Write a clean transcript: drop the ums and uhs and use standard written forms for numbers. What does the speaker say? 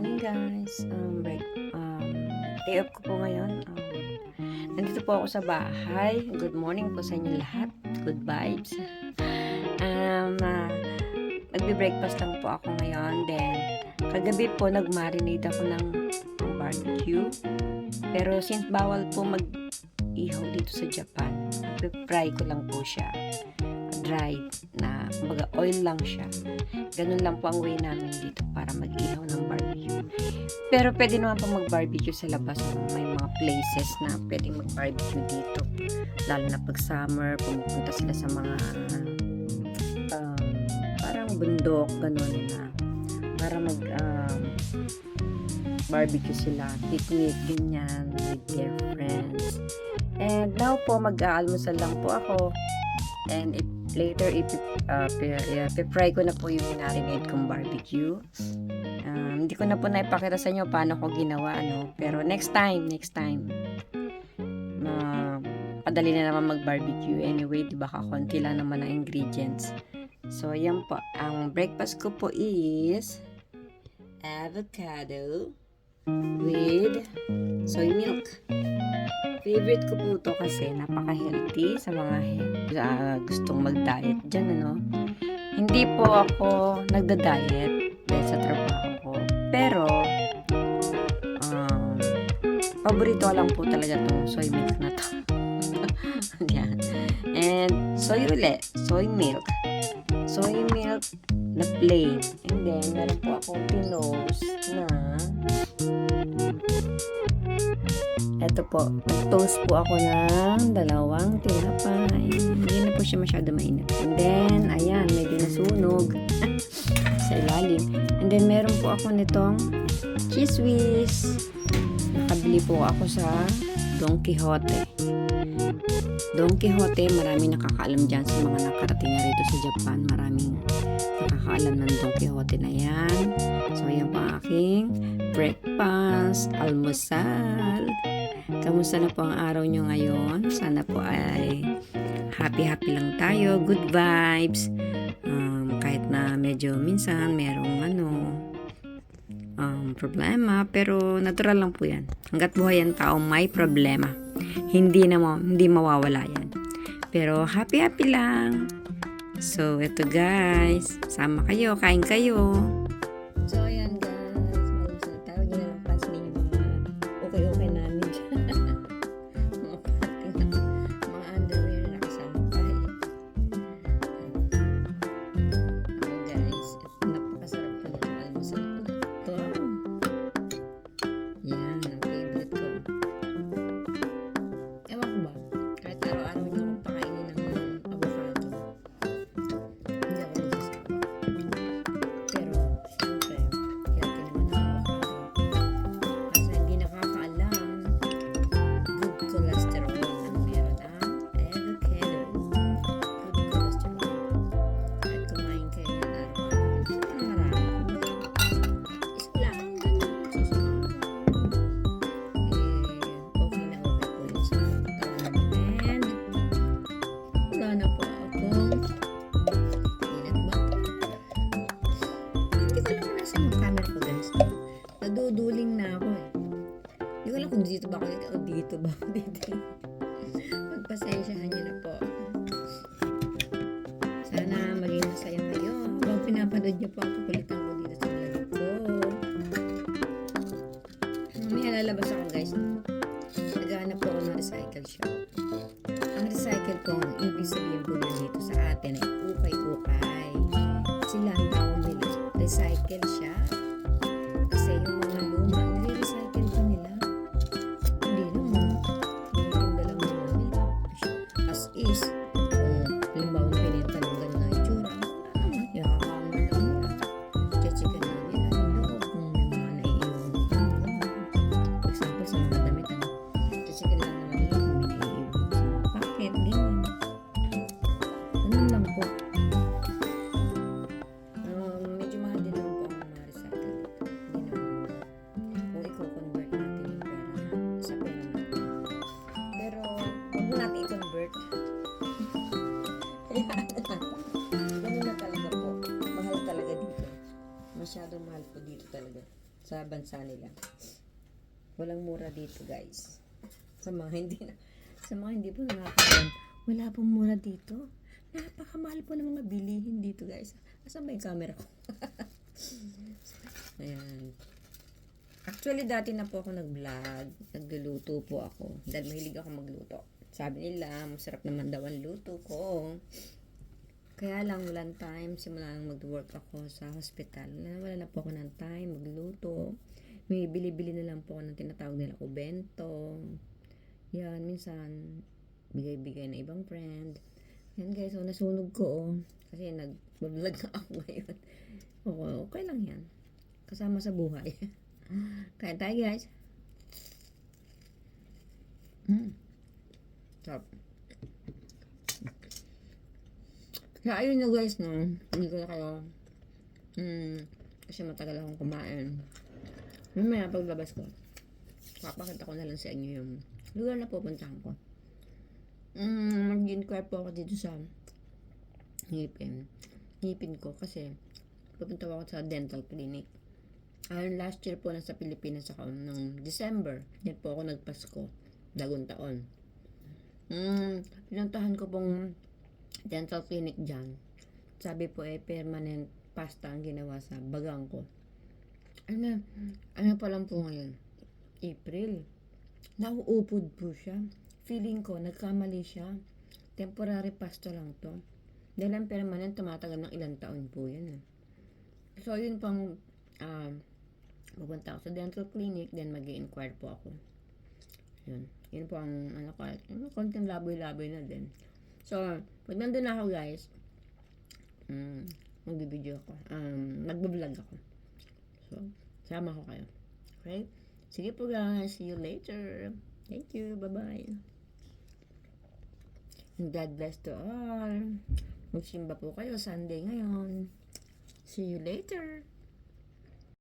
morning guys. Day off ko po ngayon. Nandito po ako sa bahay. Good morning po sa inyo lahat. Good vibes. Magbe-breakfast lang po ako ngayon. Then, kagabi po nag-marinate ako ng barbecue. Pero since bawal po mag-ihaw dito sa Japan, fry ko lang po siya. Dry na, kumbaga oil lang siya. Ganun lang po ang way namin dito para mag-ihaw ng barbecue. Pero pwede naman po mag-barbecue sa labas. May mga places na pwedeng mag-barbecue dito. Lalo na pag summer, pumupunta sila sa mga parang bundok, ganun na para barbecue sila, picnic, ganyan, with their friends. And now po, mag-aalmusal lang po ako. And later, ipipry ko na po yung marinate kong barbecue. Hindi ko na po naipakita sa inyo paano ko ginawa, pero next time, padali na naman mag-barbecue. Anyway, diba kakonti lang naman ang ingredients. So, ayan po. Ang breakfast ko po is avocado with soy milk. Favorite ko po ito kasi napaka-healthy sa mga gustong mag-diet dyan, Hindi po ako nagda-diet dahil sa trabaho ko. Pero, paborito lang po talaga itong soy milk na to. Yan. And soy ulit. Soy milk. Soy milk na plain. And then, meron po akong pinos na eto po, nag-toast po ako ng 2 tinapay. Hindi na po siya masyado mainit. And then, ayan, medyo nasunog sa ilalim. And then, meron po ako nitong cheese whiz. Nakabili po ako sa Don Quijote. Don Quijote, marami nakakaalam dyan sa mga nakarating na rito sa Japan. Maraming nakakaalam ng Don Quijote na yan. So, ayan po ang aking breakfast, almusal. Kamusta na po ang araw nyo ngayon? Sana po ay happy lang tayo. Good vibes. Kahit na medyo minsan merong problema. Pero natural lang po yan. Hanggat buhay ang tao, may problema. Hindi mawawala yan. Pero happy lang. So, eto guys. Sama kayo. Kain kayo. So, ayan guys. Malusal tayo. Hindi na lang pansin yung mga okay namin dyan. Mga underwear na kasama pa guys, napakasarap pa ng almusal ko na ito. Yan, ang favorite ko. Ewan ko ba, kahit araw-araw nyo akong pakainin ng avocado, hindi ako nagsasawa. Pero, syempre, healthy naman ang avocado. Kasi hindi nakakaalam, good cholesterol ang meron ang avocado. Good cholesterol. Kahit kumain kayo ng araw-araw, marami. Isa lang, ganun. Okay na okay po yun sa katawan. And, wala na po akong peanut butter. Hindi ko alam nasa yung camera ko guys. Naduduling na ako eh. Hindi ko alam kung dito ba ako o dito ba ako dito. Magpasensyahan nyo na po. Sana maging masaya kayo. Habang pinapanood nyo po ang kukulitan ko dito sa vlog ko. May lalabas ako guys. Naghahanap po ako ng recycle shop. Ang recycle po, ang ibig sabihin po dito sa atin ay ukay-ukay. Sila ang tawag nila. Recycle siya. Kasi yung mga luma, nire-recycle pa nila. Hindi naman. Hindi yung dalang nila. As is, kung halimbawa pinenta ng ganda itsura, yakakaman lang nila. sa bansa nila. Walang mura dito, guys. Sa mga hindi po nakakaalam, wala pong mura dito. Napakamahal po ng mga bilihin dito, guys. Asan ba yung camera ko? Ayan. Actually, dati na po ako nag-vlog. Nagluluto po ako. Dahil mahilig ako magluto. Sabi nila, masarap naman daw ang luto ko. Kaya lang, walang time. Simula nang mag-work ako sa hospital. Wala na po ako ng time magluto. May bili-bili na lang po ako ng tinatawag nila kubento. Yan, minsan, bigay-bigay na ibang friend. Yan guys, so nasunog ko kasi nag-vlog na ako ngayon. Okay lang yan. Kasama sa buhay. Kaya tayo guys. Stop. Kaya ayun na guys, no? Hindi ko na kayo kasi matagal akong kumain. Mamaya paglabas ko, papakita ko na lang sa inyo yung lugar na pupuntahan ko. Mag-inquire po ako dito sa ngipin ko kasi pupunta ako sa dental clinic. Last year po nasa Pilipinas ako ng December. Yan po ako nagpasko. Bagong taon. Pinuntahan ko pong dental clinic dyan. Sabi po permanent pasta ang ginawa sa bagang ko. Ano pa lang po ngayon? April. Nauupod po siya. Feeling ko, nagkamali siya. Temporary pasta lang to. Dahil ang permanent, tumatagal ng ilang taon po yan. So, yun pang pupunta ako sa dental clinic, then mag-i-inquire po ako. Yun po ang konting laboy-laboy na din. So, pag nandun ako guys, mag-video ako. Mag-vlog ako. So, sama ko kayo. Okay? Sige po guys. See you later. Thank you. Bye-bye. And God bless to all. Magsimba po kayo Sunday ngayon. See you later.